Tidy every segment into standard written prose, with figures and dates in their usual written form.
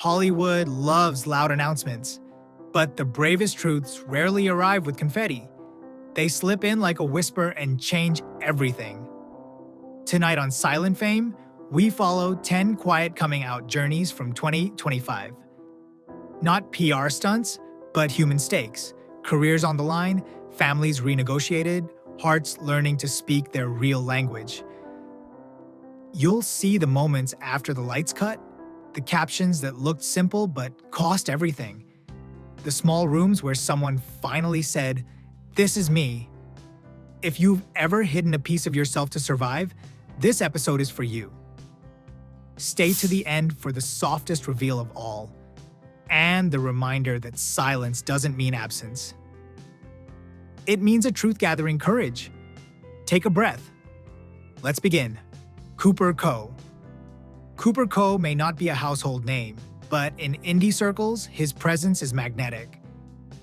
Hollywood loves loud announcements, but the bravest truths rarely arrive with confetti. They slip in like a whisper and change everything. Tonight on Silent Fame, we follow 10 quiet coming out journeys from 2025. Not PR stunts, but human stakes, careers on the line, families renegotiated, hearts learning to speak their real language. You'll see the moments after the lights cut, the captions that looked simple but cost everything, the small rooms where someone finally said, "This is me." If you've ever hidden a piece of yourself to survive, this episode is for you. Stay to the end for the softest reveal of all, and the reminder that silence doesn't mean absence. It means a truth-gathering courage. Take a breath. Let's begin. Cooper Co. Cooper Co may not be a household name, but in indie circles, his presence is magnetic.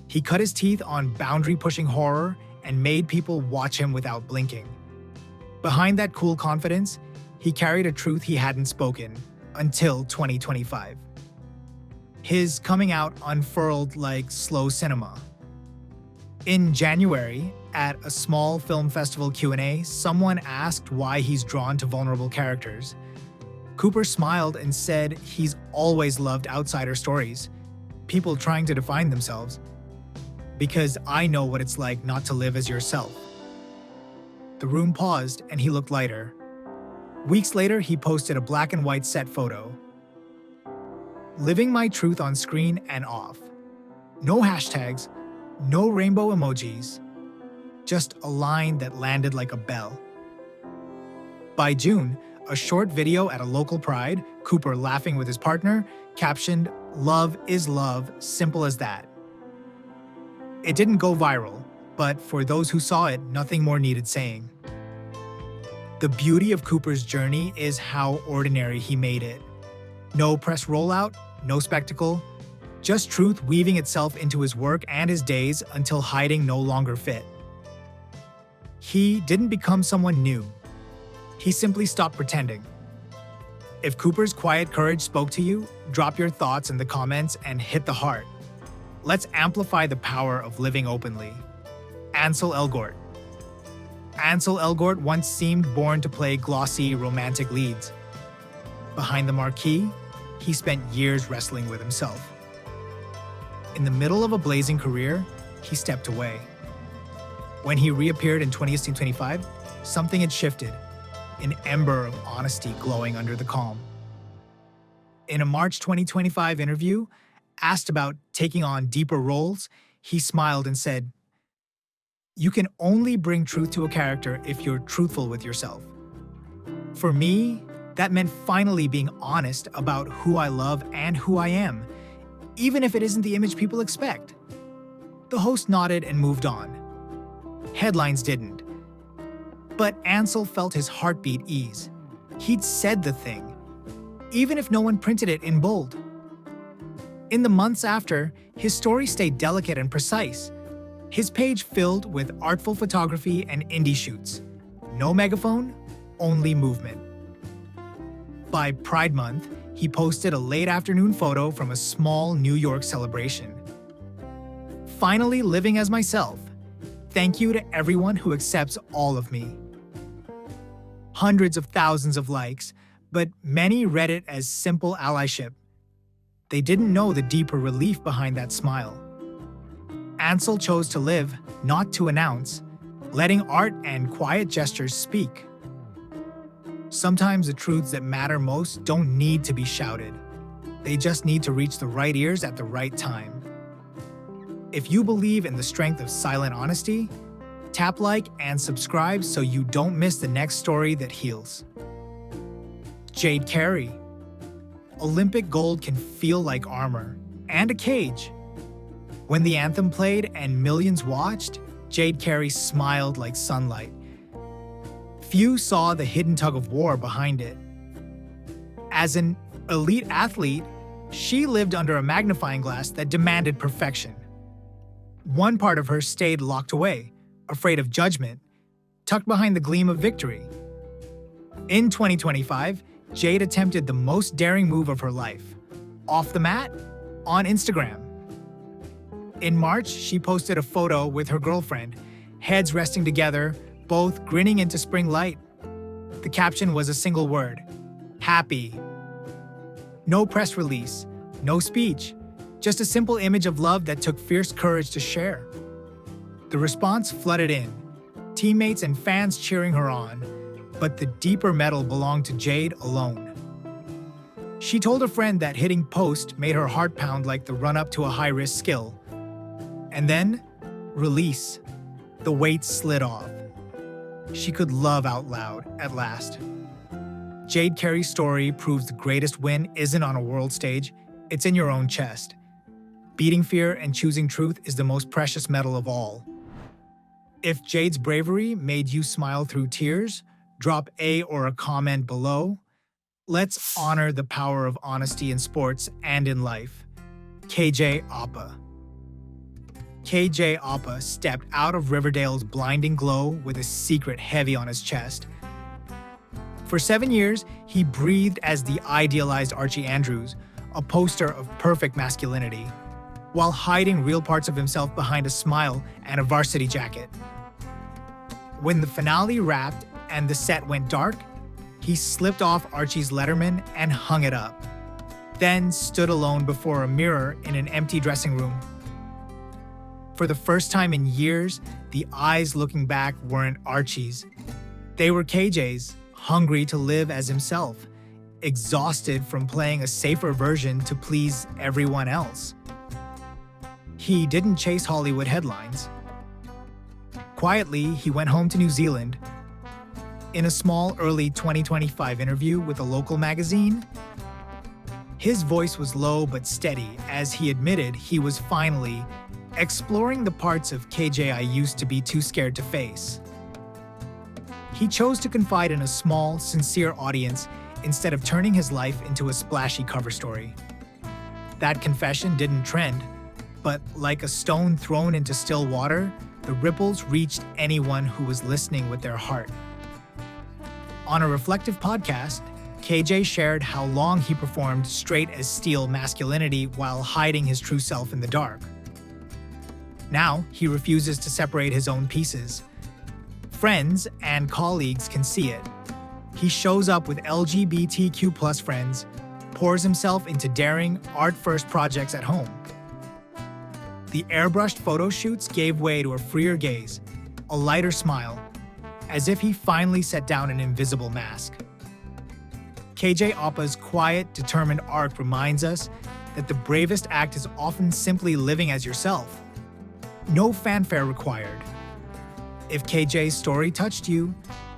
He cut his teeth on boundary-pushing horror and made people watch him without blinking. Behind that cool confidence, he carried a truth he hadn't spoken until 2025. His coming out unfurled like slow cinema. In January, at a small film festival Q&A, someone asked why he's drawn to vulnerable characters. Cooper smiled and said he's always loved outsider stories, people trying to define themselves. Because I know what it's like not to live as yourself. The room paused and he looked lighter. Weeks later, he posted a black and white set photo. Living my truth on screen and off. No hashtags, no rainbow emojis, just a line that landed like a bell. By June, a short video at a local Pride, Cooper laughing with his partner, captioned, "Love is love, simple as that." It didn't go viral, but for those who saw it, nothing more needed saying. The beauty of Cooper's journey is how ordinary he made it. No press rollout, no spectacle, just truth weaving itself into his work and his days until hiding no longer fit. He didn't become someone new. He simply stopped pretending. If Cooper's quiet courage spoke to you, drop your thoughts in the comments and hit the heart. Let's amplify the power of living openly. Ansel Elgort. Ansel Elgort once seemed born to play glossy, romantic leads. Behind the marquee, he spent years wrestling with himself. In the middle of a blazing career, he stepped away. When he reappeared in 2025, something had shifted, an ember of honesty glowing under the calm. In a March 2025 interview, asked about taking on deeper roles, he smiled and said, "You can only bring truth to a character if you're truthful with yourself." For me, that meant finally being honest about who I love and who I am, even if it isn't the image people expect. The host nodded and moved on. Headlines didn't. But Ansel felt his heartbeat ease. He'd said the thing, even if no one printed it in bold. In the months after, his story stayed delicate and precise. His page filled with artful photography and indie shoots. No megaphone, only movement. By Pride Month, he posted a late afternoon photo from a small New York celebration. "Finally living as myself. Thank you to everyone who accepts all of me." Hundreds of thousands of likes, but many read it as simple allyship. They didn't know the deeper relief behind that smile. Ansel chose to live, not to announce, letting art and quiet gestures speak. Sometimes the truths that matter most don't need to be shouted. They just need to reach the right ears at the right time. If you believe in the strength of silent honesty, tap like and subscribe so you don't miss the next story that heals. Jade Carey. Olympic gold can feel like armor and a cage. When the anthem played and millions watched, Jade Carey smiled like sunlight. Few saw the hidden tug-of-war behind it. As an elite athlete, she lived under a magnifying glass that demanded perfection. One part of her stayed locked away, afraid of judgment, tucked behind the gleam of victory. In 2025, Jade attempted the most daring move of her life, off the mat on Instagram. In March, she posted a photo with her girlfriend, heads resting together, both grinning into spring light. The caption was a single word: happy. No press release, no speech, just a simple image of love that took fierce courage to share. The response flooded in, teammates and fans cheering her on, but the deeper medal belonged to Jade alone. She told a friend that hitting post made her heart pound like the run-up to a high-risk skill. And then, release. The weight slid off. She could love out loud at last. Jade Carey's story proves the greatest win isn't on a world stage, it's in your own chest. Beating fear and choosing truth is the most precious medal of all. If Jade's bravery made you smile through tears, drop a or a comment below. Let's honor the power of honesty in sports and in life. KJ Apa. KJ Apa stepped out of Riverdale's blinding glow with a secret heavy on his chest. For 7 years, he breathed as the idealized Archie Andrews, a poster of perfect masculinity, while hiding real parts of himself behind a smile and a varsity jacket. When the finale wrapped and the set went dark, he slipped off Archie's Letterman and hung it up, then stood alone before a mirror in an empty dressing room. For the first time in years, the eyes looking back weren't Archie's. They were KJ's, hungry to live as himself, exhausted from playing a safer version to please everyone else. He didn't chase Hollywood headlines. Quietly, he went home to New Zealand. In a small early 2025 interview with a local magazine, his voice was low but steady as he admitted he was finally exploring the parts of KJ I used to be too scared to face. He chose to confide in a small, sincere audience instead of turning his life into a splashy cover story. That confession didn't trend, but like a stone thrown into still water, the ripples reached anyone who was listening with their heart. On a reflective podcast, KJ shared how long he performed straight as steel masculinity while hiding his true self in the dark. Now, he refuses to separate his own pieces. Friends and colleagues can see it. He shows up with LGBTQ+ friends, pours himself into daring, art-first projects at home. The airbrushed photo shoots gave way to a freer gaze, a lighter smile, as if he finally set down an invisible mask. KJ Apa's quiet, determined arc reminds us that the bravest act is often simply living as yourself. No fanfare required. If KJ's story touched you,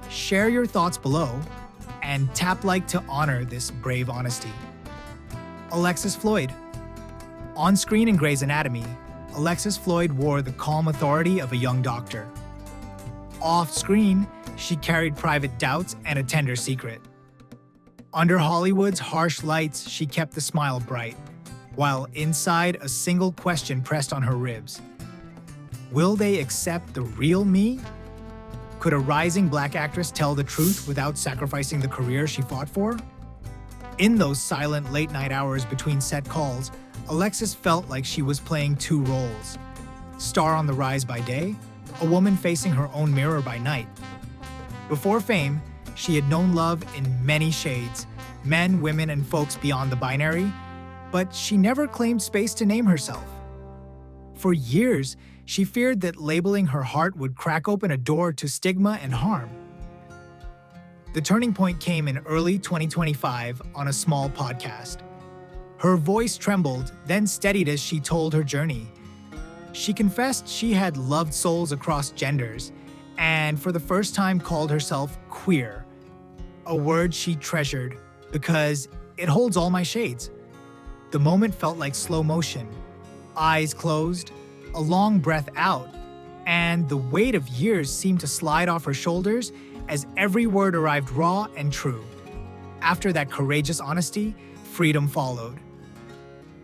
share your thoughts below and tap like to honor this brave honesty. Alexis Floyd. On screen in Grey's Anatomy, Alexis Floyd wore the calm authority of a young doctor. Off screen, she carried private doubts and a tender secret. Under Hollywood's harsh lights, she kept the smile bright, while inside a single question pressed on her ribs. Will they accept the real me? Could a rising Black actress tell the truth without sacrificing the career she fought for? In those silent late-night hours between set calls, Alexis felt like she was playing two roles. Star on the rise by day, a woman facing her own mirror by night. Before fame, she had known love in many shades, men, women, and folks beyond the binary, but she never claimed space to name herself. For years, she feared that labeling her heart would crack open a door to stigma and harm. The turning point came in early 2025 on a small podcast. Her voice trembled, then steadied as she told her journey. She confessed she had loved souls across genders, and for the first time called herself queer, a word she treasured because it holds all my shades. The moment felt like slow motion, eyes closed, a long breath out, and the weight of years seemed to slide off her shoulders as every word arrived raw and true. After that courageous honesty, freedom followed.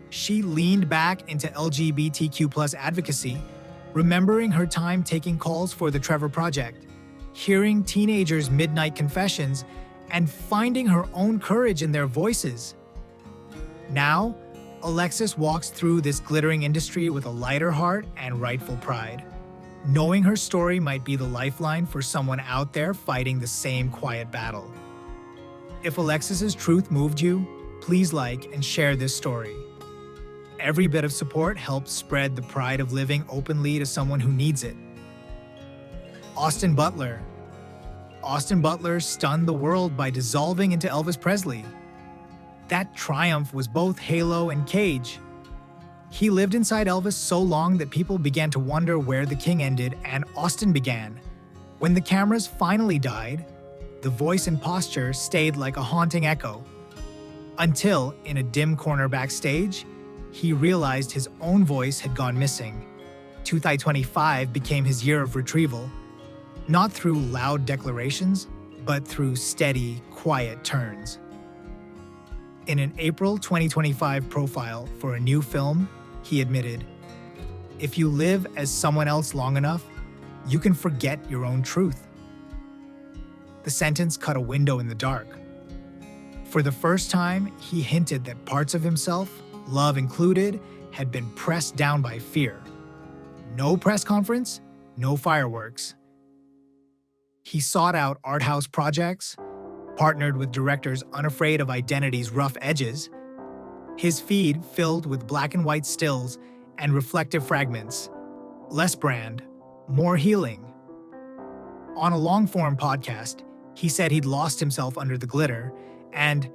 She leaned back into LGBTQ+ advocacy, remembering her time taking calls for the Trevor Project, hearing teenagers' midnight confessions, and finding her own courage in their voices. Now, Alexis walks through this glittering industry with a lighter heart and rightful pride, knowing her story might be the lifeline for someone out there fighting the same quiet battle. If Alexis's truth moved you, please like and share this story. Every bit of support helps spread the pride of living openly to someone who needs it. Austin Butler. Austin Butler stunned the world by dissolving into Elvis Presley. That triumph was both halo and cage. He lived inside Elvis so long that people began to wonder where the king ended and Austin began. When the cameras finally died, the voice and posture stayed like a haunting echo. Until, in a dim corner backstage, he realized his own voice had gone missing. 2025 became his year of retrieval, not through loud declarations, but through steady, quiet turns. In an April 2025 profile for a new film, he admitted, "If you live as someone else long enough, you can forget your own truth." The sentence cut a window in the dark. For the first time, he hinted that parts of himself, love included, had been pressed down by fear. No press conference, no fireworks. He sought out art house projects, partnered with directors unafraid of identity's rough edges. His feed filled with black and white stills and reflective fragments. Less brand, more healing. On a long-form podcast, he said he'd lost himself under the glitter, and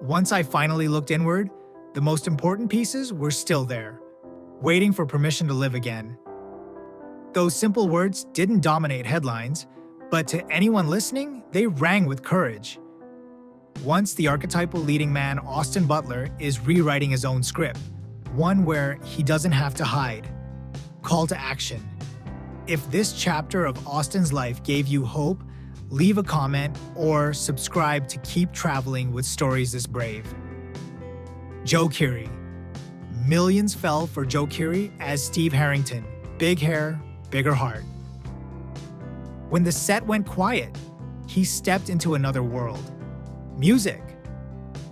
once I finally looked inward, the most important pieces were still there, waiting for permission to live again. Those simple words didn't dominate headlines, but to anyone listening, they rang with courage. Once the archetypal leading man, Austin Butler, is rewriting his own script, one where he doesn't have to hide. Call to action. If this chapter of Austin's life gave you hope, leave a comment or subscribe to keep traveling with stories this brave. Joe Keery. Millions fell for Joe Keery as Steve Harrington. Big hair, bigger heart. When the set went quiet, he stepped into another world. Music.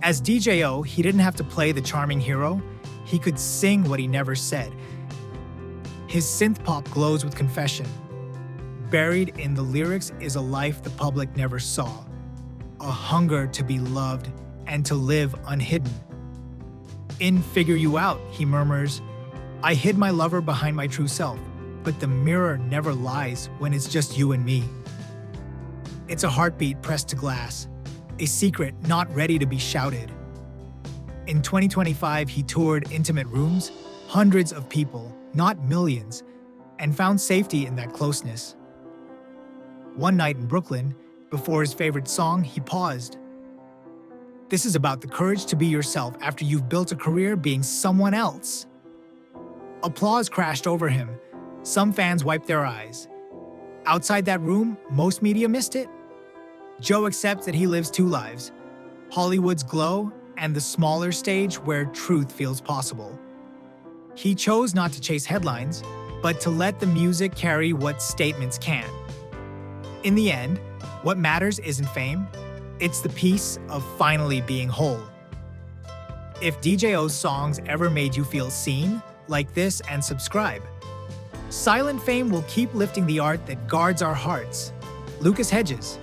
As DJO, he didn't have to play the charming hero. He could sing what he never said. His synth pop glows with confession. Buried in the lyrics is a life the public never saw. A hunger to be loved and to live unhidden. In Figure You Out, he murmurs, "I hid my lover behind my true self, but the mirror never lies when it's just you and me." It's a heartbeat pressed to glass, a secret not ready to be shouted. In 2025, he toured intimate rooms, hundreds of people, not millions, and found safety in that closeness. One night in Brooklyn, before his favorite song, he paused. This is about the courage to be yourself after you've built a career being someone else. Applause crashed over him. Some fans wiped their eyes. Outside that room, most media missed it. Joe accepts that he lives two lives, Hollywood's glow and the smaller stage where truth feels possible. He chose not to chase headlines, but to let the music carry what statements can. In the end, what matters isn't fame, it's the peace of finally being whole. If DJO's songs ever made you feel seen, like this and subscribe. Silent Fame will keep lifting the art that guards our hearts. Lucas Hedges.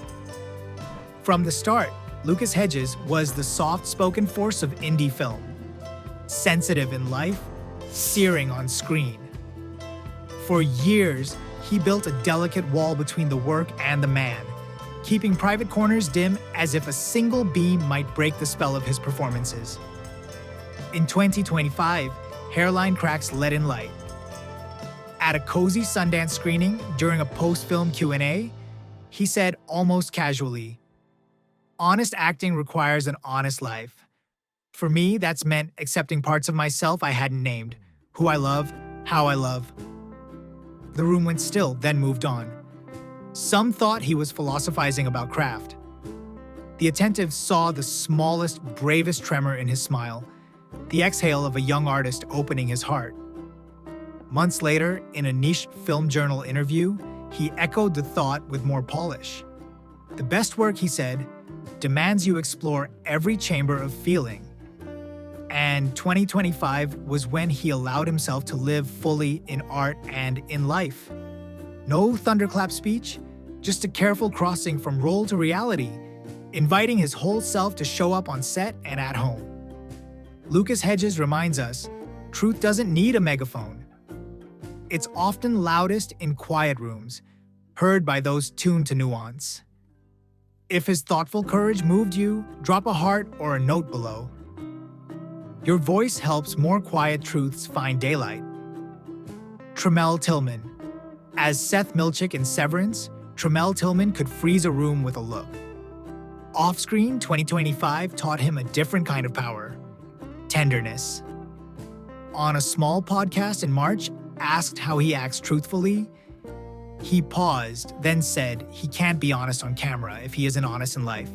From the start, Lucas Hedges was the soft-spoken force of indie film. Sensitive in life, searing on screen. For years, he built a delicate wall between the work and the man, keeping private corners dim as if a single beam might break the spell of his performances. In 2025, hairline cracks let in light. At a cozy Sundance screening during a post-film Q&A, he said almost casually, "Honest acting requires an honest life. For me, that's meant accepting parts of myself I hadn't named, who I love, how I love." The room went still, then moved on. Some thought he was philosophizing about craft. The attentive saw the smallest, bravest tremor in his smile, the exhale of a young artist opening his heart. Months later, in a niche film journal interview, he echoed the thought with more polish. The best work, he said, demands you explore every chamber of feeling. And 2025 was when he allowed himself to live fully in art and in life. No thunderclap speech, just a careful crossing from role to reality, inviting his whole self to show up on set and at home. Lucas Hedges reminds us, truth doesn't need a megaphone. It's often loudest in quiet rooms, heard by those tuned to nuance. If his thoughtful courage moved you, drop a heart or a note below. Your voice helps more quiet truths find daylight. Tramell Tillman. As Seth Milchick in Severance, Tramell Tillman could freeze a room with a look. Off-screen, 2025 taught him a different kind of power: tenderness. On a small podcast in March, asked how he acts truthfully, he paused, then said he can't be honest on camera if he isn't honest in life.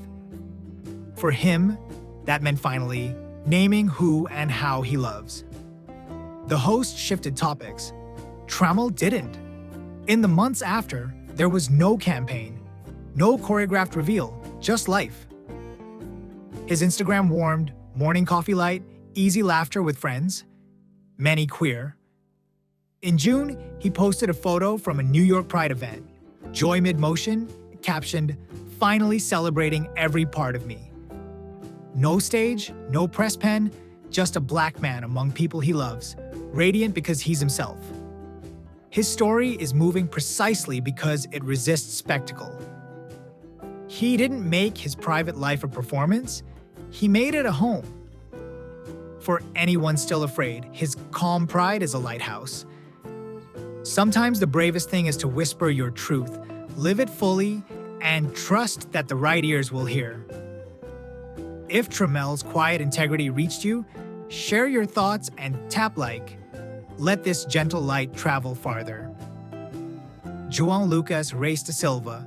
For him, that meant finally naming who and how he loves. The host shifted topics. Tramell didn't. In the months after, there was no campaign, no choreographed reveal, just life. His Instagram warmed, morning coffee light, easy laughter with friends, many queer. In June, he posted a photo from a New York Pride event, Joy Mid-Motion, captioned, "Finally celebrating every part of me." No stage, no press pen, just a black man among people he loves, radiant because he's himself. His story is moving precisely because it resists spectacle. He didn't make his private life a performance, he made it a home. For anyone still afraid, his calm pride is a lighthouse. Sometimes the bravest thing is to whisper your truth, live it fully, and trust that the right ears will hear. If Tramell's quiet integrity reached you, share your thoughts and tap like. Let this gentle light travel farther. João Lucas Reis da Silva.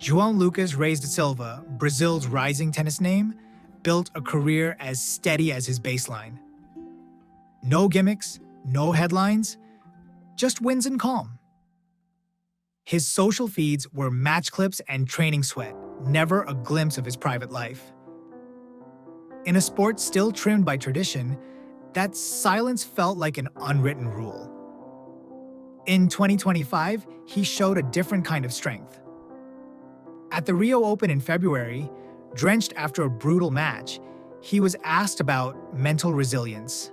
João Lucas Reis da Silva, Brazil's rising tennis name, built a career as steady as his baseline. No gimmicks, no headlines, just wins and calm. His social feeds were match clips and training sweat, never a glimpse of his private life. In a sport still trimmed by tradition, that silence felt like an unwritten rule. In 2025, he showed a different kind of strength. At the Rio Open in February, drenched after a brutal match, he was asked about mental resilience.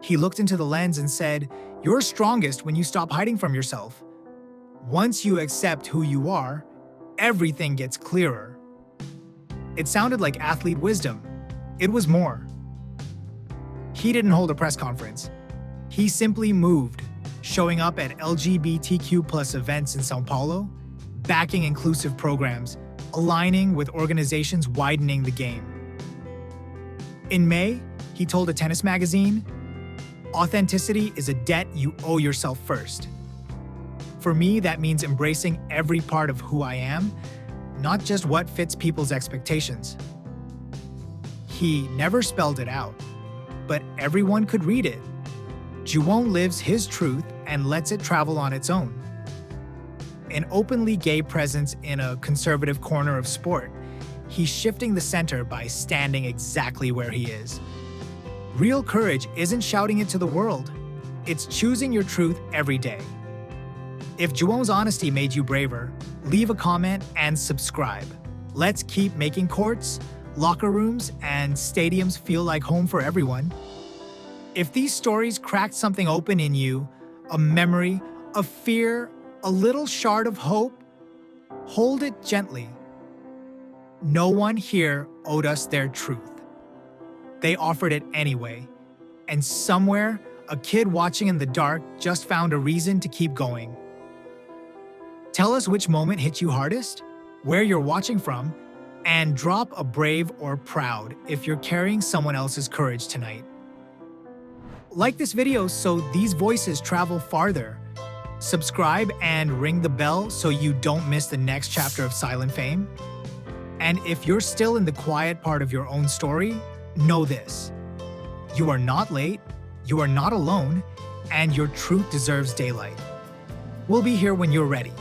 He looked into the lens and said, "You're strongest when you stop hiding from yourself. Once you accept who you are, everything gets clearer." It sounded like athlete wisdom. It was more. He didn't hold a press conference. He simply moved, showing up at LGBTQ+ events in São Paulo, backing inclusive programs, aligning with organizations widening the game. In May, he told a tennis magazine, "Authenticity is a debt you owe yourself first." For me, that means embracing every part of who I am, not just what fits people's expectations. He never spelled it out, but everyone could read it. João lives his truth and lets it travel on its own. An openly gay presence in a conservative corner of sport, he's shifting the center by standing exactly where he is. Real courage isn't shouting it to the world, it's choosing your truth every day. If João's honesty made you braver, leave a comment and subscribe. Let's keep making courts, locker rooms, and stadiums feel like home for everyone. If these stories cracked something open in you, a memory, a fear, a little shard of hope, hold it gently. No one here owed us their truth. They offered it anyway, and somewhere, a kid watching in the dark just found a reason to keep going. Tell us which moment hit you hardest, where you're watching from, and drop a brave or proud if you're carrying someone else's courage tonight. Like this video so these voices travel farther. Subscribe and ring the bell so you don't miss the next chapter of Silent Fame. And if you're still in the quiet part of your own story, know this: you are not late, you are not alone, and your truth deserves daylight. We'll be here when you're ready.